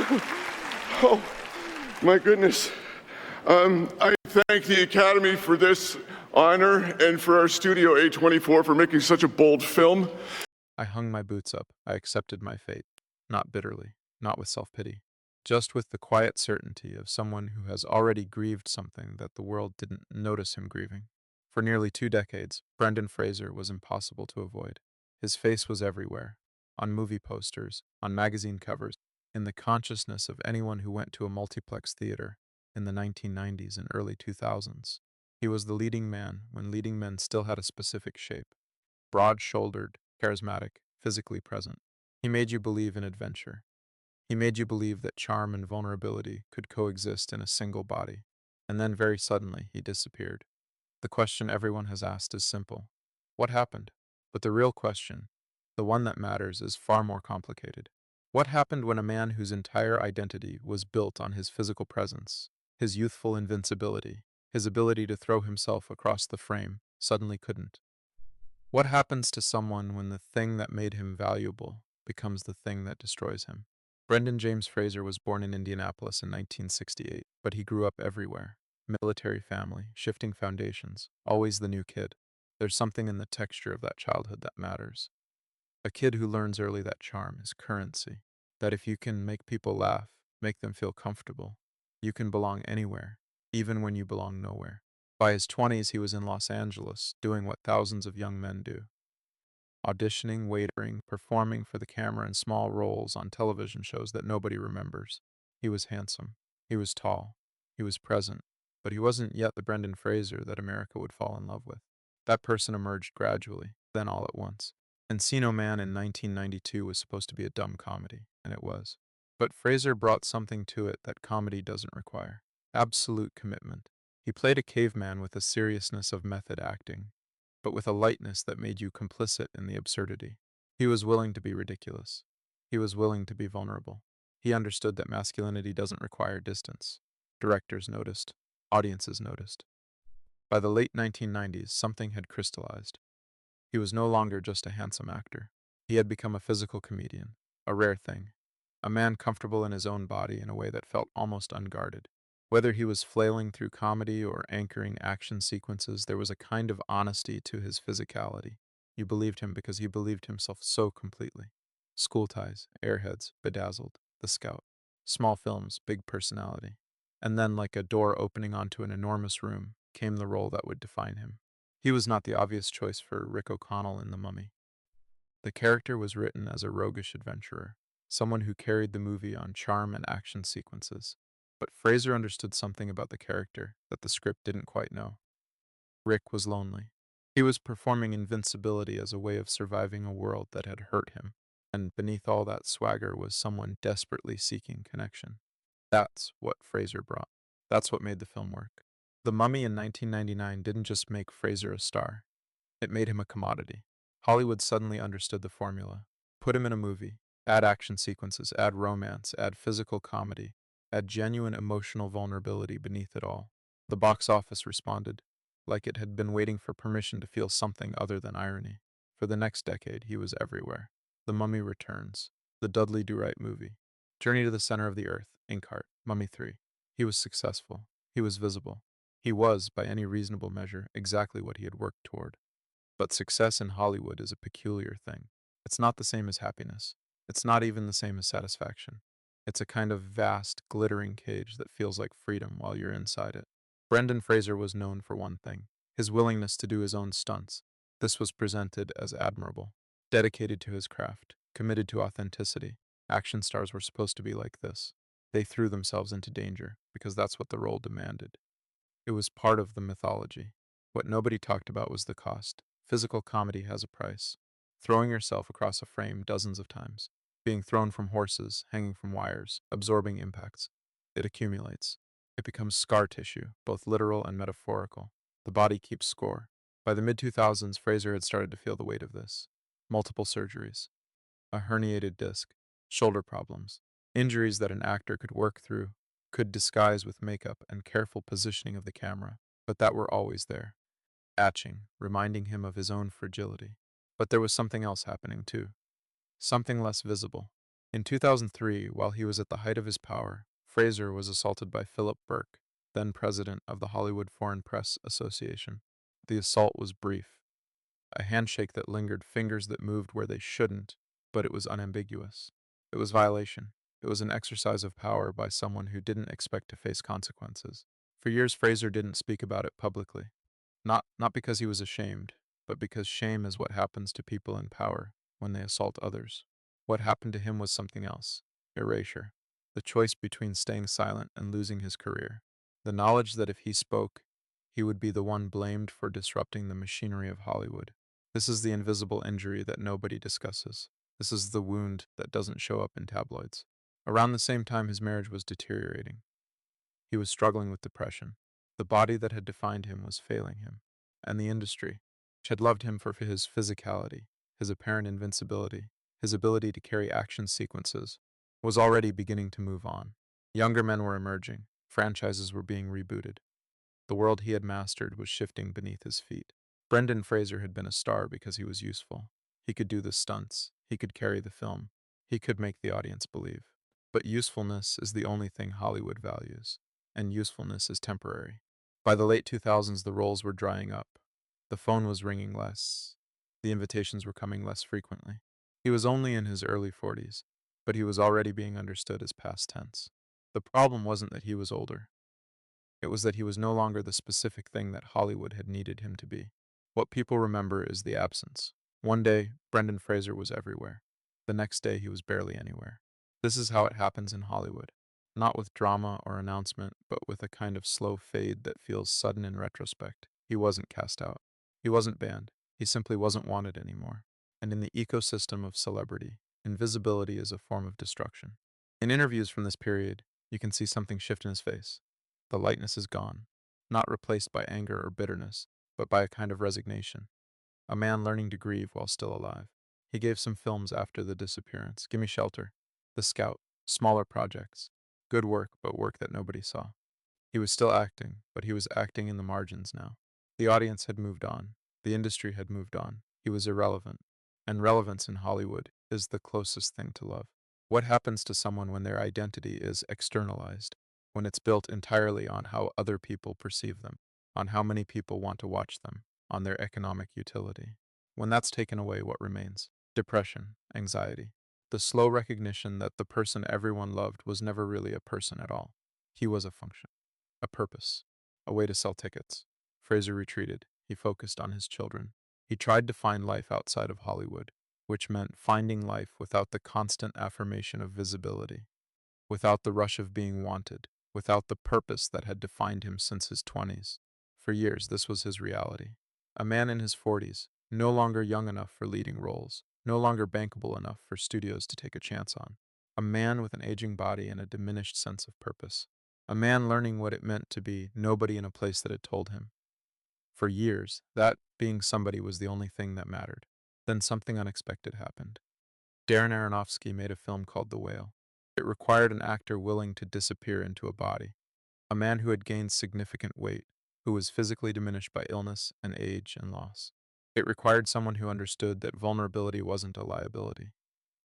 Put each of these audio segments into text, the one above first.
Oh, my goodness. I thank the Academy for this honor and for our Studio A24 for making such a bold film. I hung my boots up. I accepted my fate. Not bitterly, not with self-pity, just with the quiet certainty of someone who has already grieved something that the world didn't notice him grieving. For nearly 2 decades, Brendan Fraser was impossible to avoid. His face was everywhere, on movie posters, on magazine covers, in the consciousness of anyone who went to a multiplex theater in the 1990s and early 2000s. He was the leading man when leading men still had a specific shape, broad-shouldered, charismatic, physically present. He made you believe in adventure. He made you believe that charm and vulnerability could coexist in a single body. And then very suddenly, he disappeared. The question everyone has asked is simple. What happened? But the real question, the one that matters, is far more complicated. What happened when a man whose entire identity was built on his physical presence, his youthful invincibility, his ability to throw himself across the frame, suddenly couldn't? What happens to someone when the thing that made him valuable becomes the thing that destroys him? Brendan James Fraser was born in Indianapolis in 1968, but he grew up everywhere. Military family, shifting foundations, always the new kid. There's something in the texture of that childhood that matters. A kid who learns early that charm is currency, that if you can make people laugh, make them feel comfortable, you can belong anywhere, even when you belong nowhere. By his 20s, he was in Los Angeles, doing what thousands of young men do: auditioning, waitering, performing for the camera in small roles on television shows that nobody remembers. He was handsome. He was tall. He was present. But he wasn't yet the Brendan Fraser that America would fall in love with. That person emerged gradually, then all at once. Encino Man in 1992 was supposed to be a dumb comedy, and it was. But Fraser brought something to it that comedy doesn't require: absolute commitment. He played a caveman with the seriousness of method acting, but with a lightness that made you complicit in the absurdity. He was willing to be ridiculous. He was willing to be vulnerable. He understood that masculinity doesn't require distance. Directors noticed. Audiences noticed. By the late 1990s, something had crystallized. He was no longer just a handsome actor. He had become a physical comedian, a rare thing, a man comfortable in his own body in a way that felt almost unguarded. Whether he was flailing through comedy or anchoring action sequences, there was a kind of honesty to his physicality. You believed him because he believed himself so completely. School ties, airheads, bedazzled, the scout. Small films, big personality. And then, like a door opening onto an enormous room, came the role that would define him. He was not the obvious choice for Rick O'Connell in The Mummy. The character was written as a roguish adventurer, someone who carried the movie on charm and action sequences. But Fraser understood something about the character that the script didn't quite know. Rick was lonely. He was performing invincibility as a way of surviving a world that had hurt him, and beneath all that swagger was someone desperately seeking connection. That's what Fraser brought. That's what made the film work. The Mummy in 1999 didn't just make Fraser a star, it made him a commodity. Hollywood suddenly understood the formula. Put him in a movie, add action sequences, add romance, add physical comedy, add genuine emotional vulnerability beneath it all. The box office responded, like it had been waiting for permission to feel something other than irony. For the next decade, he was everywhere. The Mummy Returns, the Dudley Do Right movie, Journey to the Center of the Earth, Inkheart, Mummy 3. He was successful. He was visible. He was, by any reasonable measure, exactly what he had worked toward. But success in Hollywood is a peculiar thing. It's not the same as happiness. It's not even the same as satisfaction. It's a kind of vast, glittering cage that feels like freedom while you're inside it. Brendan Fraser was known for one thing: his willingness to do his own stunts. This was presented as admirable. Dedicated to his craft, committed to authenticity, action stars were supposed to be like this. They threw themselves into danger because that's what the role demanded. It was part of the mythology. What nobody talked about was the cost. Physical comedy has a price. Throwing yourself across a frame dozens of times, being thrown from horses, hanging from wires, absorbing impacts. It accumulates. It becomes scar tissue, both literal and metaphorical. The body keeps score. By the mid-2000s, Fraser had started to feel the weight of this. Multiple surgeries, a herniated disc, shoulder problems, injuries that an actor could work through, could disguise with makeup and careful positioning of the camera, but that were always there, etching, reminding him of his own fragility. But there was something else happening too, something less visible. In 2003, while he was at the height of his power, Fraser was assaulted by Philip Burke, then president of the Hollywood Foreign Press Association. The assault was brief, a handshake that lingered, fingers that moved where they shouldn't, but it was unambiguous. It was violation. It was an exercise of power by someone who didn't expect to face consequences. For years, Fraser didn't speak about it publicly. Not because he was ashamed, but because shame is what happens to people in power when they assault others. What happened to him was something else: erasure. The choice between staying silent and losing his career. The knowledge that if he spoke, he would be the one blamed for disrupting the machinery of Hollywood. This is the invisible injury that nobody discusses. This is the wound that doesn't show up in tabloids. Around the same time his marriage was deteriorating, he was struggling with depression. The body that had defined him was failing him, and the industry, which had loved him for his physicality, his apparent invincibility, his ability to carry action sequences, was already beginning to move on. Younger men were emerging, franchises were being rebooted. The world he had mastered was shifting beneath his feet. Brendan Fraser had been a star because he was useful. He could do the stunts, he could carry the film, he could make the audience believe. But usefulness is the only thing Hollywood values, and usefulness is temporary. By the late 2000s, the roles were drying up. The phone was ringing less. The invitations were coming less frequently. He was only in his early 40s, but he was already being understood as past tense. The problem wasn't that he was older. It was that he was no longer the specific thing that Hollywood had needed him to be. What people remember is the absence. One day, Brendan Fraser was everywhere. The next day, he was barely anywhere. This is how it happens in Hollywood. Not with drama or announcement, but with a kind of slow fade that feels sudden in retrospect. He wasn't cast out. He wasn't banned. He simply wasn't wanted anymore. And in the ecosystem of celebrity, invisibility is a form of destruction. In interviews from this period, you can see something shift in his face. The lightness is gone, not replaced by anger or bitterness, but by a kind of resignation. A man learning to grieve while still alive. He gave some films after the disappearance: Gimme Shelter, The Scout, smaller projects. Good work, but work that nobody saw. He was still acting, but he was acting in the margins now. The audience had moved on. The industry had moved on. He was irrelevant. And relevance in Hollywood is the closest thing to love. What happens to someone when their identity is externalized? When it's built entirely on how other people perceive them, on how many people want to watch them, on their economic utility. When that's taken away, what remains? Depression, anxiety, the slow recognition that the person everyone loved was never really a person at all. He was a function, a purpose, a way to sell tickets. Fraser retreated. He focused on his children. He tried to find life outside of Hollywood, which meant finding life without the constant affirmation of visibility, without the rush of being wanted, without the purpose that had defined him since his 20s. For years, this was his reality. A man in his 40s, no longer young enough for leading roles, no longer bankable enough for studios to take a chance on. A man with an aging body and a diminished sense of purpose. A man learning what it meant to be nobody in a place that had told him. For years, that being somebody was the only thing that mattered. Then something unexpected happened. Darren Aronofsky made a film called The Whale. It required an actor willing to disappear into a body, a man who had gained significant weight, who was physically diminished by illness and age and loss. It required someone who understood that vulnerability wasn't a liability,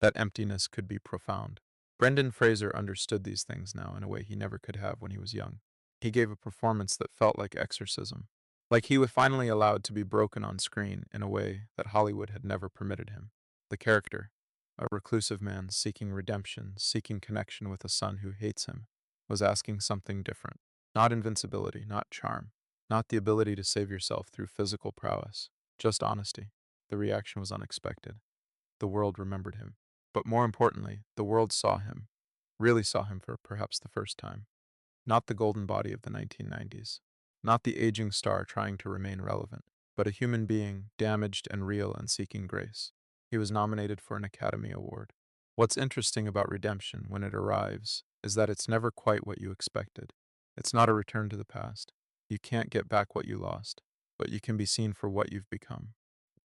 that emptiness could be profound. Brendan Fraser understood these things now in a way he never could have when he was young. He gave a performance that felt like exorcism, like he was finally allowed to be broken on screen in a way that Hollywood had never permitted him. The character, a reclusive man seeking redemption, seeking connection with a son who hates him, was asking something different. Not invincibility, not charm, not the ability to save yourself through physical prowess, just honesty. The reaction was unexpected. The world remembered him. But more importantly, the world saw him, really saw him for perhaps the first time. Not the golden body of the 1990s, not the aging star trying to remain relevant, but a human being, damaged and real and seeking grace. He was nominated for an Academy Award. What's interesting about redemption when it arrives is that it's never quite what you expected. It's not a return to the past. You can't get back what you lost, but you can be seen for what you've become.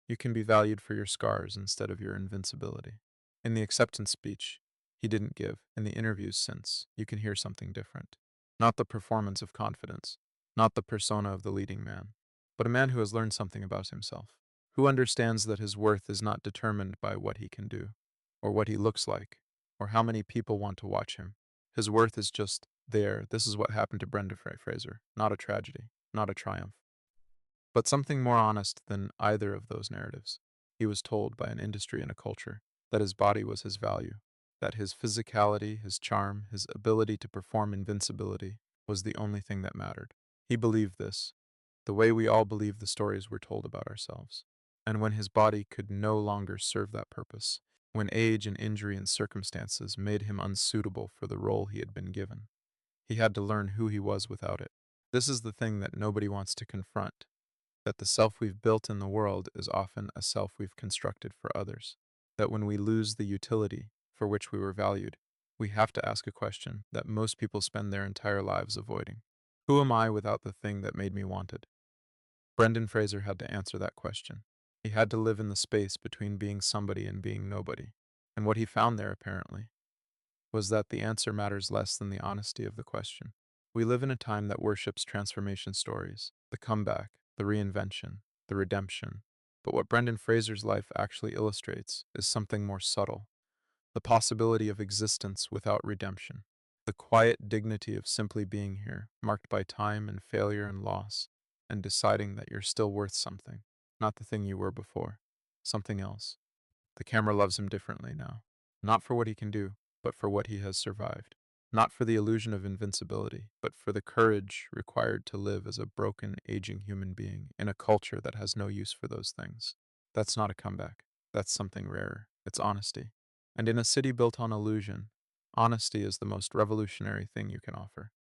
You can be valued for your scars instead of your invincibility. In the acceptance speech he didn't give, in the interviews since, you can hear something different. Not the performance of confidence, not the persona of the leading man, but a man who has learned something about himself, who understands that his worth is not determined by what he can do, or what he looks like, or how many people want to watch him. His worth is just there. This is what happened to Brendan Fraser. Not a tragedy, not a triumph, but something more honest than either of those narratives. He was told by an industry and a culture that his body was his value, that his physicality, his charm, his ability to perform invincibility was the only thing that mattered. He believed this, the way we all believe the stories we're told about ourselves. And when his body could no longer serve that purpose, when age and injury and circumstances made him unsuitable for the role he had been given, he had to learn who he was without it. This is the thing that nobody wants to confront, that the self we've built in the world is often a self we've constructed for others. That when we lose the utility for which we were valued, we have to ask a question that most people spend their entire lives avoiding. Who am I without the thing that made me wanted? Brendan Fraser had to answer that question. He had to live in the space between being somebody and being nobody. And what he found there, apparently, was that the answer matters less than the honesty of the question. We live in a time that worships transformation stories, the comeback, the reinvention, the redemption. But what Brendan Fraser's life actually illustrates is something more subtle, the possibility of existence without redemption, the quiet dignity of simply being here, marked by time and failure and loss, and deciding that you're still worth something, not the thing you were before, something else. The camera loves him differently now, not for what he can do, but for what he has survived. Not for the illusion of invincibility, but for the courage required to live as a broken, aging human being in a culture that has no use for those things. That's not a comeback. That's something rarer. It's honesty. And in a city built on illusion, honesty is the most revolutionary thing you can offer.